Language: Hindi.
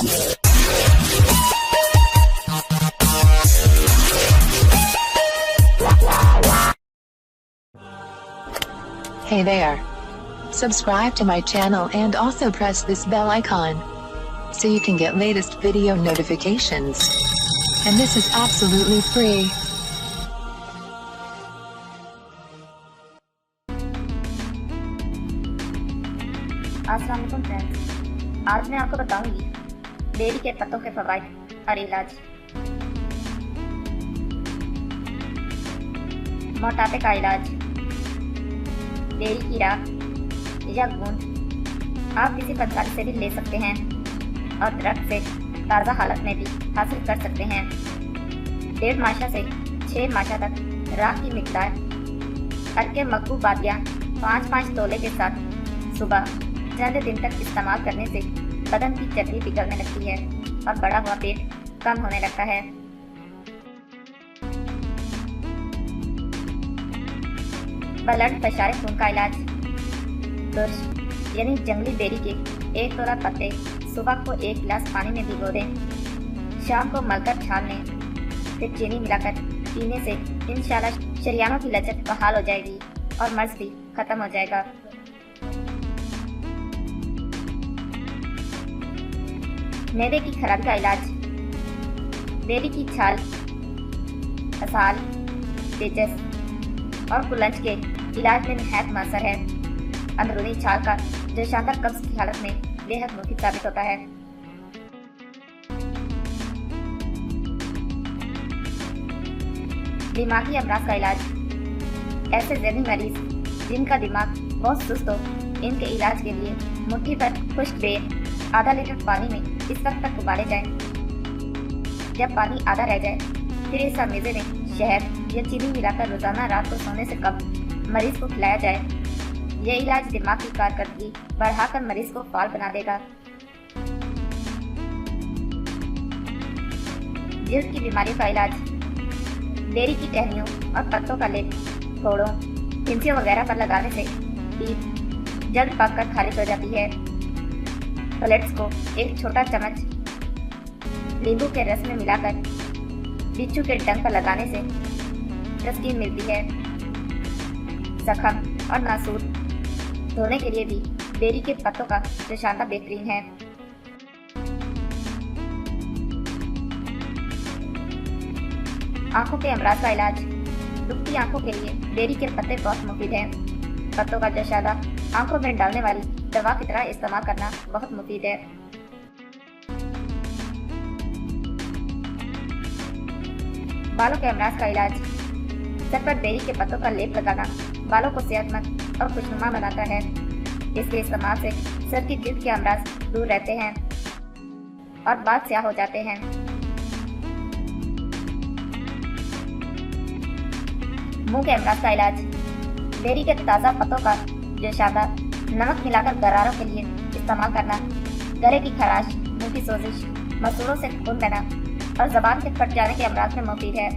Hey there. Subscribe to my channel and also press this bell icon so you can get latest video notifications. And this is absolutely free. अस्सलाम वालेकुम फ्रेंड्स, आज मैं आपको बताऊंगी बेरी के पत्तों के फवाइद और इलाज। मोटापे का इलाज। बेरी की राख या गूंद आप किसी पंसारी से भी ले सकते हैं और दरख्त से ताज़ा हालत में भी हासिल कर सकते हैं। 1.5 माशा से 6 माशा तक राख की मिकदार अर्के मकबू बादियाँ 5-5 तोले के साथ सुबह चंद दिन तक इस्तेमाल करने से बदन की चर्बी पिघलने लगती है और बढ़ा हुआ पेट कम होने लगता है। ब्लड प्रेशर खून का इलाज। तुर्श यानी जंगली बेरी के 1 तोला पत्ते सुबह को 1 गिलास पानी में भिगो दें, शाम को मलकर छान लें, फिर चीनी मिलाकर पीने से इंशाल्लाह शरियानों की लचक बहाल हो जाएगी और मर्ज भी खत्म हो जाएगा। मैदे की खराबी का इलाज। बेरी की छाल असाल, पेचस और कुलंच के इलाज में निहायत मअसर है। अंदरूनी छाल का जो शानदार कब्ज की हालत में बेहद मुफीद साबित होता है। दिमागी अमराज का इलाज। ऐसे ज़हनी मरीज जिनका दिमाग बहुत सुस्त हो, इनके इलाज के लिए मुट्ठी भर खुश्क बेर आधा लीटर पानी में इस वक्त तक उबाले जाएं। जब पानी आधा रह जाए फिर इस अमेज़े में शहद या चीनी मिलाकर रोजाना रात को सोने से कब मरीज को खिलाया जाए। यह इलाज दिमाग की कारकर्दगी बढ़ाकर मरीज को फाल बना देगा। जिल्द की बीमारियों का इलाज। बेरी की टहनियों और पत्तों का लेप फोड़ों, फिंसियों वगैरह पर लगाने से ईद जल्द पककर खारिज हो जाती है। प्लेट्स को 1 छोटा चम्मच नींबू के रस में मिलाकर बिच्छू के डंक पर लगाने से तस्कीन मिलती है। जख्म और नासूर धोने के लिए भी बेरी के पत्तों का निशाना बेहतरीन है। आंखों के अमराज का इलाज। दुखती आंखों के लिए बेरी के पत्ते बहुत मुफीद हैं। पत्तों का जशादा आंखों में डालने वाली दवा की तरह इस्तेमाल करना बहुत मुफीद है। बालों के अमराज का इलाज। सर पर बेरी के पत्तों का लेप लगाना बालों को सेहतमंद और खुशनुमा बनाता है। इसके इस्तेमाल से सर की जिल्द के अमराज दूर रहते हैं और बाल स्याह हो जाते हैं। मुंह के अमराज का इलाज। बेरी के ताज़ा पत्तों का जशादा नमक मिलाकर गरारों के लिए इस्तेमाल करना गले की खराश, मुंह की सोजिश, मसूड़ों से खून बहना और जबान के फट जाने के अमराज में मुफीद है।